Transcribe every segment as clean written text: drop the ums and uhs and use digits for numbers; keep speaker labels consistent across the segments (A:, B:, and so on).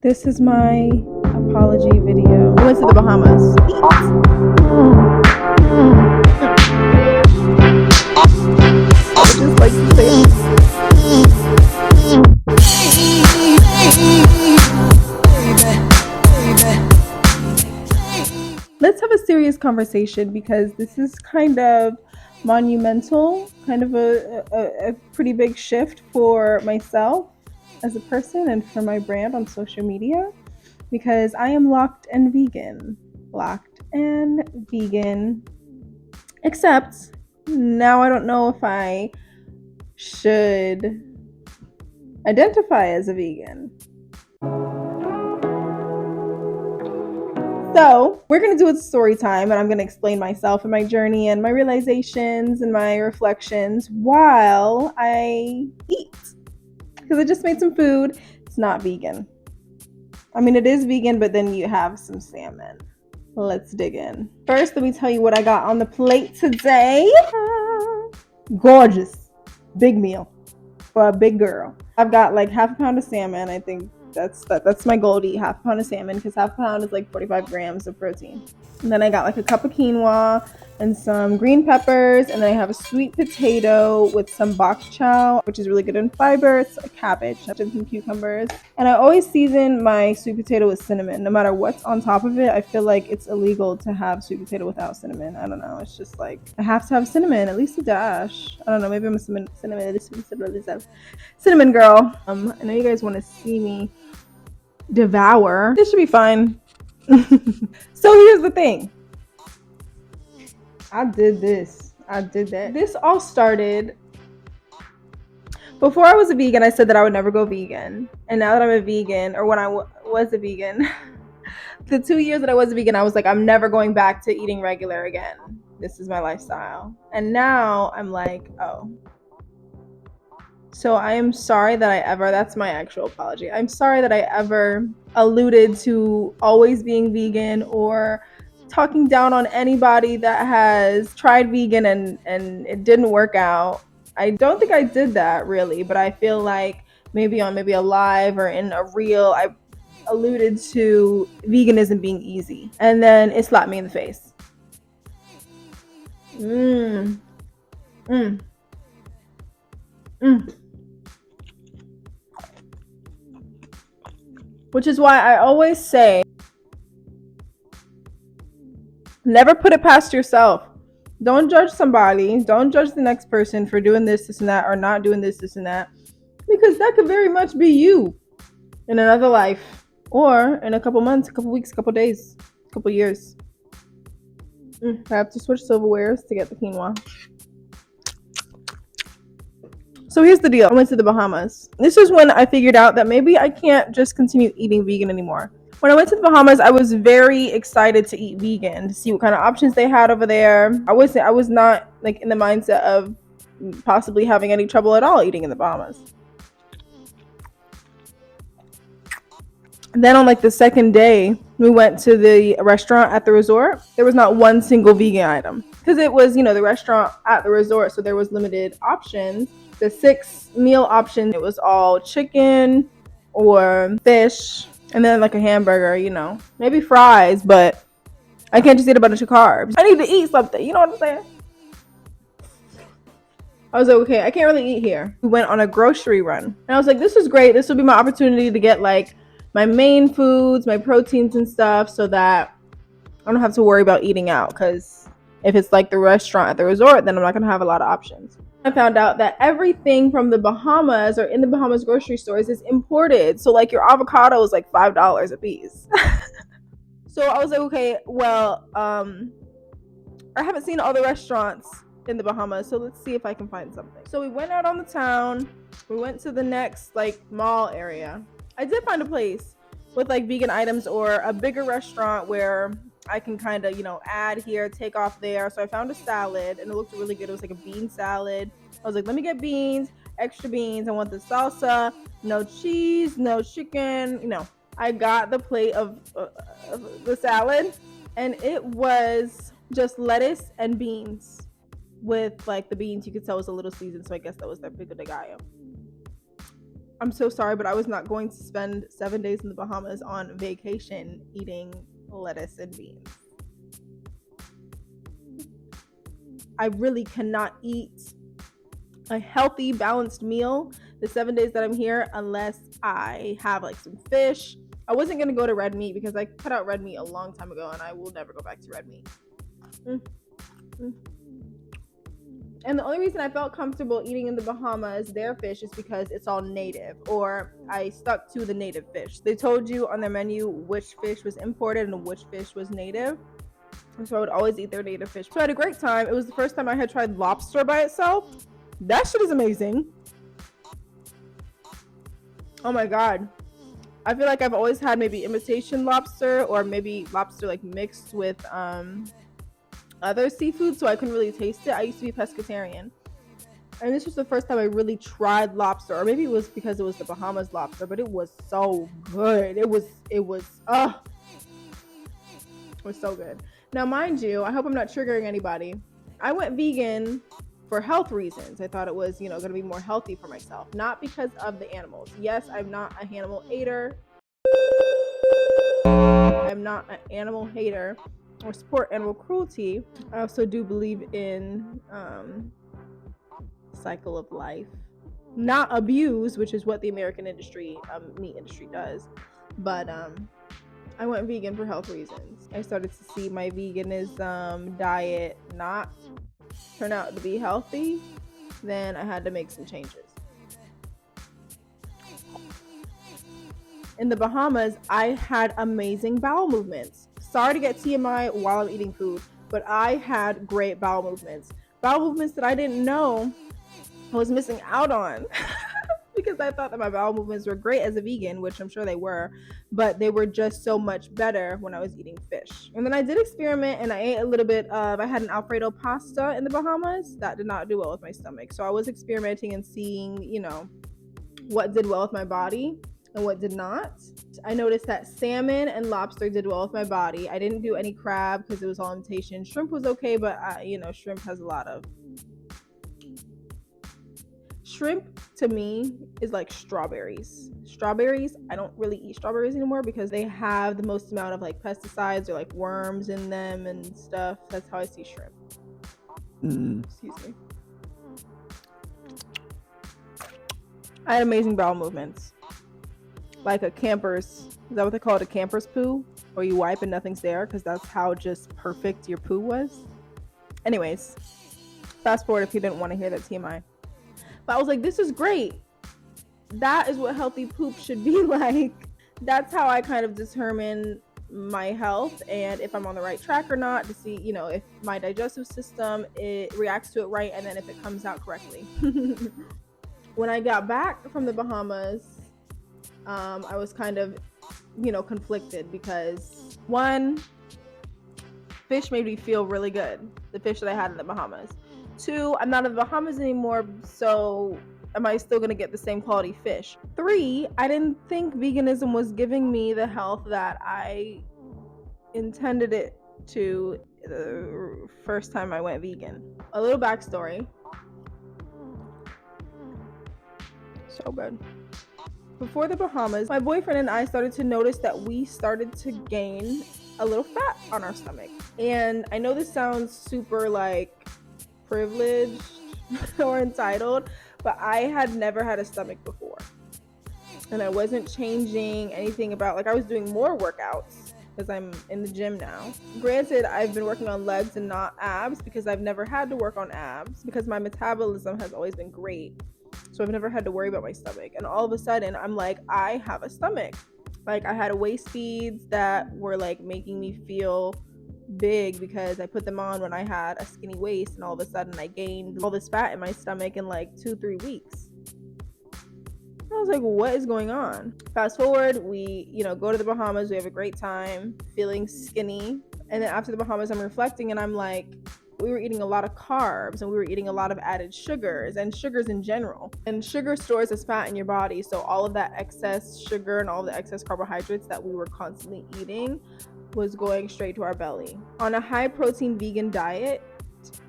A: This is my apology video. I went to the Bahamas. I would just like to say let's have a serious conversation because this is kind of monumental, kind of a pretty big shift for myself as a person and for my brand on social media, because I am locked and vegan. Except now I don't know if I should identify as a vegan. So we're going to do a story time, and I'm going to explain myself and my journey and my realizations and my reflections while I eat. Because I just made some food. It's not vegan. I mean, it is vegan, but then you have some salmon. Let's dig in. First, let me tell you what I got on the plate today. Gorgeous. Big meal for a big girl. I've got like half a pound of salmon. I think that's my goal, to eat half a pound of salmon, because half a pound is like 45 grams of protein. And then I got like a cup of quinoa and some green peppers, and then I have a sweet potato with some bok chow, which is really good in fiber. It's a cabbage and some cucumbers. And I always season my sweet potato with cinnamon. No matter what's on top of it, I feel like it's illegal to have sweet potato without cinnamon. I don't know. It's just like I have to have cinnamon, at least a dash. I don't know. Maybe I'm a cinnamon girl. I know you guys want to see me devour. This should be fine. So here's the thing. I did that. This all started before I was a vegan. I said that I would never go vegan, and now that I'm a vegan, or when I was a vegan, the 2 years that I was a vegan, I was like, I'm never going back to eating regular again. This is my lifestyle. And now I'm like, oh. So I am sorry that that's my actual apology. I'm sorry that I ever alluded to always being vegan or talking down on anybody that has tried vegan and it didn't work out. I don't think I did that really, but I feel like maybe on a live or in a reel, I alluded to veganism being easy, and then it slapped me in the face. Which is why I always say, never put it past yourself. Don't judge somebody. Don't judge the next person for doing this and that, or not doing this and that, because that could very much be you in another life, or in a couple months, a couple weeks, a couple days, a couple years. I have to switch silverwares to get the quinoa. So here's the deal. I went to the Bahamas. This is when I figured out that maybe I can't just continue eating vegan anymore. When I went to the Bahamas, I was very excited to eat vegan, to see what kind of options they had over there. I was not like in the mindset of possibly having any trouble at all eating in the Bahamas. And then on like the second day, we went to the restaurant at the resort. There was not one single vegan item, because it was, the restaurant at the resort, so there was limited options. The 6 meal option, it was all chicken or fish, and then like a hamburger, maybe fries, but I can't just eat a bunch of carbs. I need to eat something, you know what I'm saying? I was like, okay, I can't really eat here. We went on a grocery run, and I was like, this is great. This will be my opportunity to get like my main foods, my proteins and stuff, so that I don't have to worry about eating out, because if it's like the restaurant at the resort, then I'm not going to have a lot of options. I found out that everything from the Bahamas, or in the Bahamas grocery stores, is imported. So like your avocado is like $5 a piece. So I was like, okay, well, I haven't seen all the restaurants in the Bahamas, so let's see if I can find something. So we went out on the town. We went to the next like mall area. I did find a place with like vegan items, or a bigger restaurant where I can kind of, add here, take off there. So I found a salad, and it looked really good. It was like a bean salad. I was like, let me get beans, extra beans. I want the salsa, no cheese, no chicken. I got the plate of the salad, and it was just lettuce and beans with like the beans. You could tell was a little seasoned, so I guess that was their pico de gallo. I'm so sorry, but I was not going to spend 7 days in the Bahamas on vacation eating lettuce and beans. I really cannot eat a healthy, balanced meal the 7 days that I'm here unless I have like some fish. I wasn't going to go to red meat because I cut out red meat a long time ago and I will never go back to red meat. And the only reason I felt comfortable eating in the Bahamas their fish is because it's all native, or I stuck to the native fish. They told you on their menu which fish was imported and which fish was native. And so I would always eat their native fish. So I had a great time. It was the first time I had tried lobster by itself. That shit is amazing. Oh my God. I feel like I've always had maybe imitation lobster or maybe lobster like mixed with other seafood, so I couldn't really taste it. I used to be pescatarian, and this was the first time I really tried lobster, or maybe it was because it was the Bahamas lobster, but it was so good. It was so good. Now, mind you, I hope I'm not triggering anybody. I went vegan for health reasons. I thought it was, going to be more healthy for myself, not because of the animals. Yes, I'm not a animal hater. I'm not an animal hater or support animal cruelty. I also do believe in cycle of life, not abuse, which is what the American meat industry does. But I went vegan for health reasons. I started to see my veganism diet not turn out to be healthy. Then I had to make some changes. In the Bahamas, I had amazing bowel movements. Sorry to get TMI while I'm eating food, but I had great bowel movements. Bowel movements that I didn't know I was missing out on because I thought that my bowel movements were great as a vegan, which I'm sure they were, but they were just so much better when I was eating fish. And then I did experiment and I ate a little bit of, I had an Alfredo pasta in the Bahamas. That did not do well with my stomach. So I was experimenting and seeing, what did well with my body and what did not. I noticed that salmon and lobster did well with my body. I didn't do any crab because it was all imitation. Shrimp was okay, but shrimp has a lot of... Shrimp to me is like strawberries. I don't really eat strawberries anymore because they have the most amount of like pesticides or like worms in them and stuff. That's how I see shrimp. Excuse me. I had amazing bowel movements. Like a camper's, is that what they call it? A camper's poo? Or you wipe and nothing's there because that's how just perfect your poo was. Anyways, fast forward if you didn't want to hear that TMI. But I was like, this is great. That is what healthy poop should be like. That's how I kind of determine my health and if I'm on the right track or not, to see, if my digestive system, it reacts to it right, and then if it comes out correctly. When I got back from the Bahamas, I was kind of, conflicted because one, fish made me feel really good. The fish that I had in the Bahamas. Two, I'm not in the Bahamas anymore, so am I still going to get the same quality fish? Three, I didn't think veganism was giving me the health that I intended it to the first time I went vegan. A little backstory. So good. Before the Bahamas, my boyfriend and I started to notice that we started to gain a little fat on our stomach. And I know this sounds super like privileged or entitled, but I had never had a stomach before. And I wasn't changing anything about, like, I was doing more workouts because I'm in the gym now. Granted, I've been working on legs and not abs because I've never had to work on abs because my metabolism has always been great. So I've never had to worry about my stomach. And all of a sudden, I'm like, I have a stomach. Like, I had waist beads that were like making me feel big because I put them on when I had a skinny waist, and all of a sudden I gained all this fat in my stomach in like 2-3 weeks. I was like, what is going on? Fast forward, we, go to the Bahamas. We have a great time, feeling skinny. And then after the Bahamas, I'm reflecting and I'm like, we were eating a lot of carbs and we were eating a lot of added sugars and sugars in general. And sugar stores as fat in your body. So all of that excess sugar and all the excess carbohydrates that we were constantly eating was going straight to our belly. On a high protein vegan diet,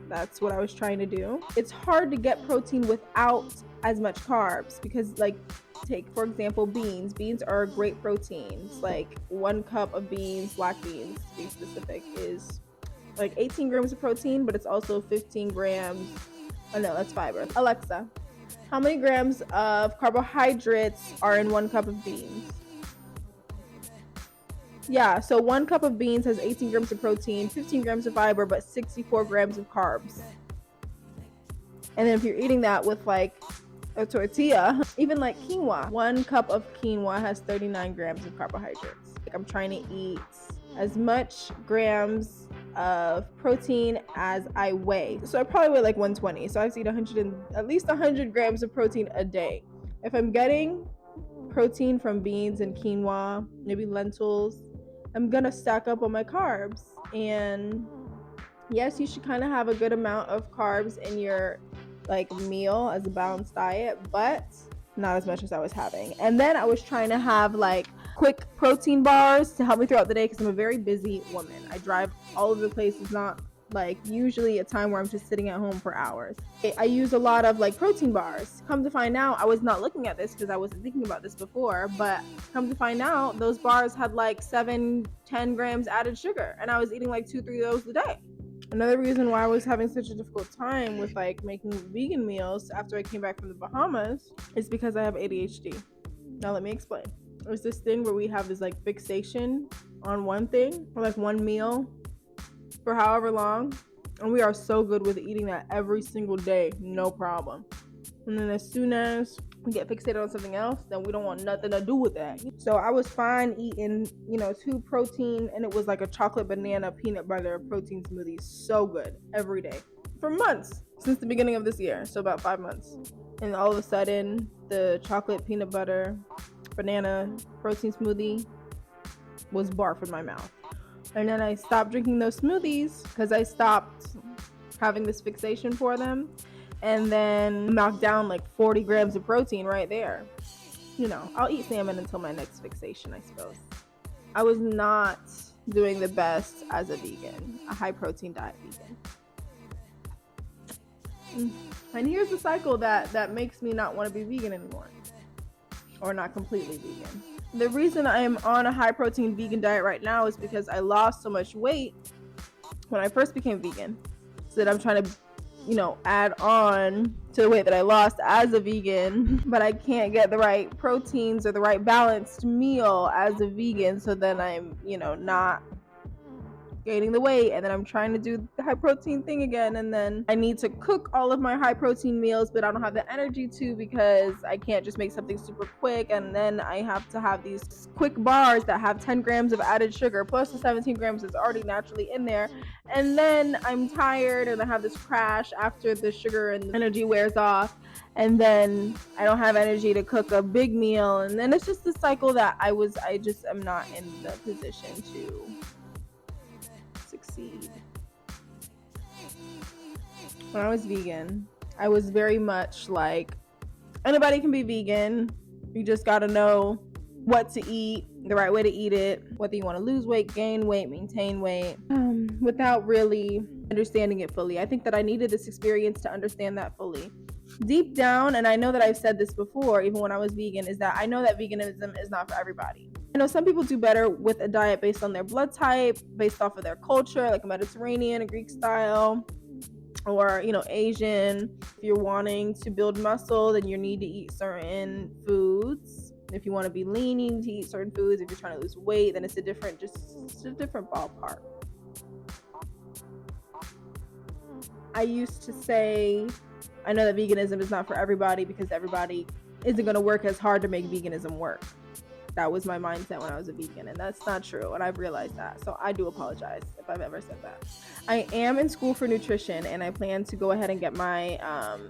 A: that's what I was trying to do. It's hard to get protein without as much carbs, because like, take for example beans. Beans are great proteins. Like 1 cup of beans, black beans to be specific, is like 18 grams of protein, but it's also 15 grams. Oh no, that's fiber. Alexa, how many grams of carbohydrates are in 1 cup of beans? Yeah, so 1 cup of beans has 18 grams of protein, 15 grams of fiber, but 64 grams of carbs. And then if you're eating that with like a tortilla, even like quinoa, 1 cup of quinoa has 39 grams of carbohydrates. Like, I'm trying to eat as much grams of protein as I weigh. So I probably weigh like 120. So I have to eat at least 100 grams of protein a day. If I'm getting protein from beans and quinoa, maybe lentils, I'm gonna stack up on my carbs. And yes, you should kind of have a good amount of carbs in your like meal as a balanced diet, but not as much as I was having. And then I was trying to have like quick protein bars to help me throughout the day, because I'm a very busy woman. I drive all over the place. It's not like usually a time where I'm just sitting at home for hours. I use a lot of like protein bars. Come to find out, I was not looking at this because I wasn't thinking about this before, but come to find out, those bars had like 7-10 grams added sugar, and I was eating like 2-3 of those a day. Another reason why I was having such a difficult time with like making vegan meals after I came back from the Bahamas is because I have ADHD. Now let me explain. There's this thing where we have this like fixation on one thing, or like one meal for however long, and we are so good with eating that every single day, no problem. And then as soon as we get fixated on something else, then we don't want nothing to do with that. So I was fine eating, 2 protein, and it was like a chocolate banana peanut butter protein smoothie. So good every day for months, since the beginning of this year. So about 5 months. And all of a sudden, the chocolate peanut butter banana protein smoothie was barf in my mouth. And then I stopped drinking those smoothies because I stopped having this fixation for them. And then knocked down like 40 grams of protein right there. I'll eat salmon until my next fixation, I suppose. I was not doing the best as a vegan, a high protein diet vegan. And here's the cycle that makes me not want to be vegan anymore, or not completely vegan. The reason I am on a high protein vegan diet right now is because I lost so much weight when I first became vegan, so that I'm trying to add on to the weight that I lost as a vegan, but I can't get the right proteins or the right balanced meal as a vegan, so then I'm not gaining the weight, and then I'm trying to do the high protein thing again, and then I need to cook all of my high protein meals, but I don't have the energy to, because I can't just make something super quick, and then I have to have these quick bars that have 10 grams of added sugar plus the 17 grams that's already naturally in there, and then I'm tired and I have this crash after the sugar and the energy wears off, and then I don't have energy to cook a big meal, and then it's just the cycle that I just am not in the position to succeed. When I was vegan, I was very much like, anybody can be vegan. You just got to know what to eat, the right way to eat it, whether you want to lose weight, gain weight, maintain weight, without really understanding it fully. I think that I needed this experience to understand that fully. Deep down, and I know that I've said this before, even when I was vegan, is that I know that veganism is not for everybody. I know some people do better with a diet based on their blood type, based off of their culture, like a Mediterranean, a Greek style, or Asian. If you're wanting to build muscle, then you need to eat certain foods. If you want to be lean, you need to eat certain foods. If you're trying to lose weight, then it's a different ballpark. I used to say, I know that veganism is not for everybody because everybody isn't going to work as hard to make veganism work. That was my mindset when I was a vegan, and that's not true, and I've realized that, so I do apologize if I've ever said that. I am in school for nutrition, and I plan to go ahead and get my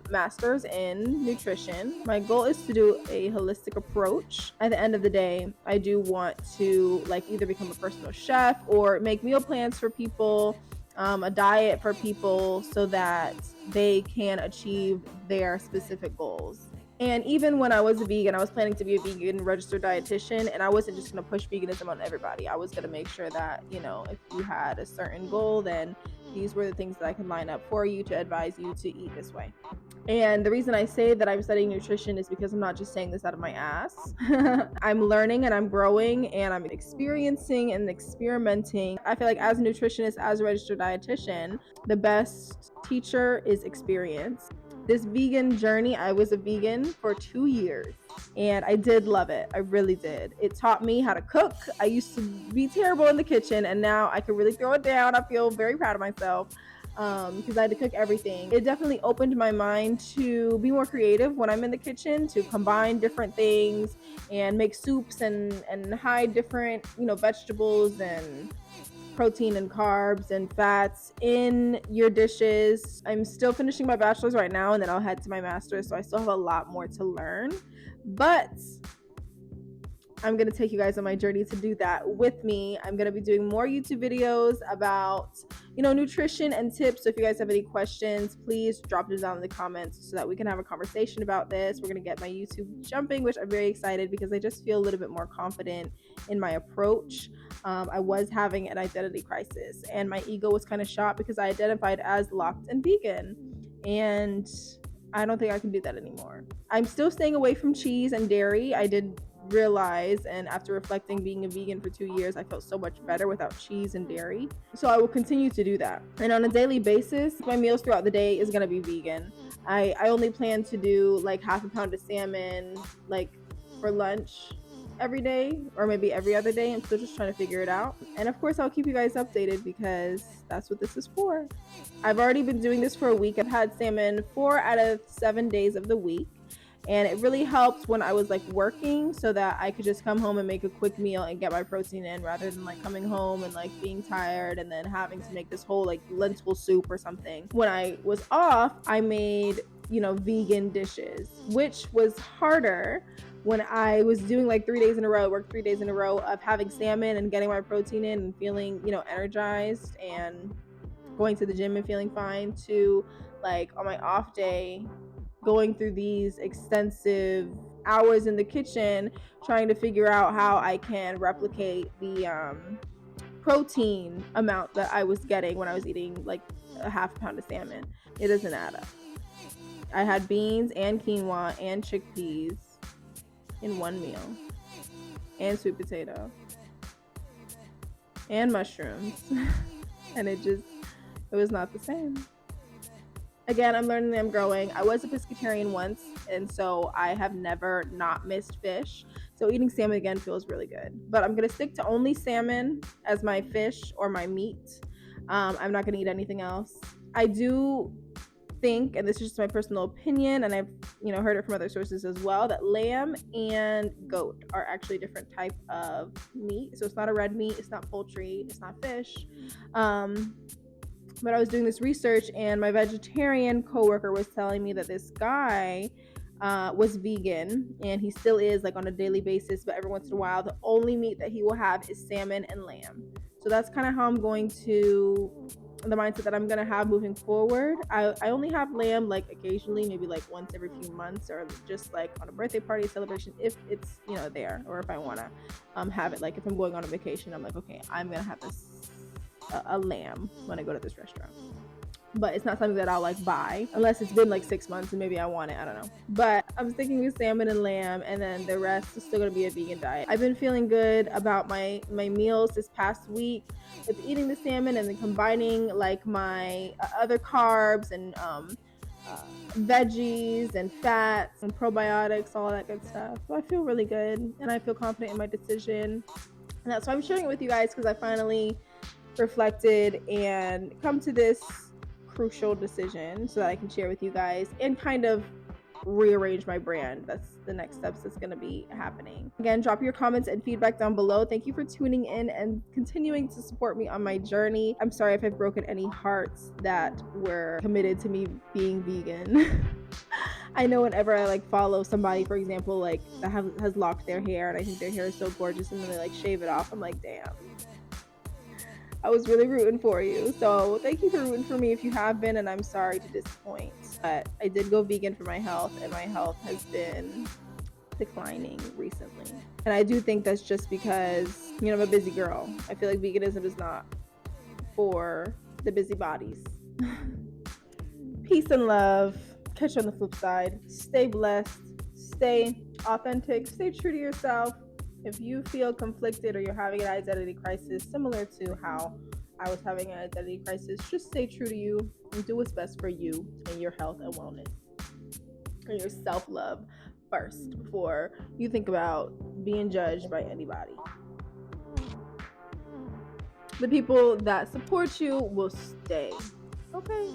A: master's in nutrition. My goal is to do a holistic approach. At the end of the day, I do want to either become a personal chef or make meal plans for people, a diet for people, so that they can achieve their specific goals. And even when I was a vegan, I was planning to be a vegan registered dietitian, and I wasn't just going to push veganism on everybody. I was going to make sure that, if you had a certain goal, then these were the things that I could line up for you to advise you to eat this way. And the reason I say that I'm studying nutrition is because I'm not just saying this out of my ass. I'm learning and I'm growing and I'm experiencing and experimenting. I feel like as a nutritionist, as a registered dietitian, the best teacher is experience. This vegan journey, I was a vegan for 2 years and I did love it. I really did. It taught me how to cook. I used to be terrible in the kitchen and now I can really throw it down. I feel very proud of myself. Because I had to cook everything. It definitely opened my mind to be more creative when I'm in the kitchen, to combine different things and make soups and hide different, vegetables and protein and carbs and fats in your dishes. I'm still finishing my bachelor's right now and then I'll head to my master's, so I still have a lot more to learn. But I'm going to take you guys on my journey to do that with me. I'm going to be doing more YouTube videos about, nutrition and tips. So if you guys have any questions, please drop them down in the comments so that we can have a conversation about this. We're going to get my YouTube jumping, which I'm very excited because I just feel a little bit more confident in my approach. I was having an identity crisis and my ego was kind of shot because I identified as locked and vegan. And I don't think I can do that anymore. I'm still staying away from cheese and dairy. I did realize, and after reflecting, being a vegan for 2 years, I felt so much better without cheese and dairy. So I will continue to do that. And on a daily basis, my meals throughout the day is going to be vegan. I only plan to do like half a pound of salmon like for lunch every day, or maybe every other day. I'm still just trying to figure it out. And of course I'll keep you guys updated because that's what this is for. I've already been doing this for a week. I've had salmon 4 out of 7 days of the week. And it really helped when I was like working, so that I could just come home and make a quick meal and get my protein in, rather than like coming home and like being tired and then having to make this whole like lentil soup or something. When I was off, I made, vegan dishes, which was harder when I was doing like 3 days in a row, worked 3 days in a row of having salmon and getting my protein in and feeling, energized and going to the gym and feeling fine, to like on my off day going through these extensive hours in the kitchen trying to figure out how I can replicate the protein amount that I was getting when I was eating like a half a pound of salmon. It doesn't add up. I had beans and quinoa and chickpeas in one meal, and sweet potato and mushrooms and it was not the same. Again, I'm learning and I'm growing. I was a pescatarian once, and so I have never not missed fish. So eating salmon again feels really good. But I'm going to stick to only salmon as my fish or my meat. I'm not going to eat anything else. I do think, and this is just my personal opinion, and I've heard it from other sources as well, that lamb and goat are actually a different type of meat. So it's not a red meat, it's not poultry, it's not fish. But I was doing this research and my vegetarian coworker was telling me that this guy was vegan, and he still is, like on a daily basis, but every once in a while the only meat that he will have is salmon and lamb. So that's kind of how I'm going to, the mindset that I'm going to have moving forward. I only have lamb like occasionally, maybe like once every few months, or just like on a birthday party celebration if it's there, or if I want to have it, like if I'm going on a vacation, I'm like, okay, I'm going to have a lamb when I go to this restaurant. But it's not something that I'll like buy unless it's been like 6 months and maybe I want it, I don't know. But I'm sticking with salmon and lamb, and then the rest is still gonna be a vegan diet. I've been feeling good about my meals this past week with eating the salmon and then combining like my other carbs and veggies and fats and probiotics, all that good stuff. So I feel really good and I feel confident in my decision, and that's why I'm sharing it with you guys, because I finally reflected and come to this crucial decision so that I can share with you guys and kind of rearrange my brand. That's the next steps that's going to be happening. Again, drop your comments and feedback down below. Thank you for tuning in and continuing to support me on my journey. I'm sorry if I've broken any hearts that were committed to me being vegan. I know whenever I like follow somebody, for example, like that has locked their hair and I think their hair is so gorgeous, and then they like shave it off, I'm like, damn, I was really rooting for you. So thank you for rooting for me if you have been, and I'm sorry to disappoint. But I did go vegan for my health, and my health has been declining recently. And I do think that's just because, I'm a busy girl. I feel like veganism is not for the busybodies. Peace and love. catch you on the flip side. Stay blessed. Stay authentic. Stay true to yourself. If you feel conflicted or you're having an identity crisis, similar to how I was having an identity crisis, just stay true to you and do what's best for you and your health and wellness and your self-love first before you think about being judged by anybody. The people that support you will stay. Okay?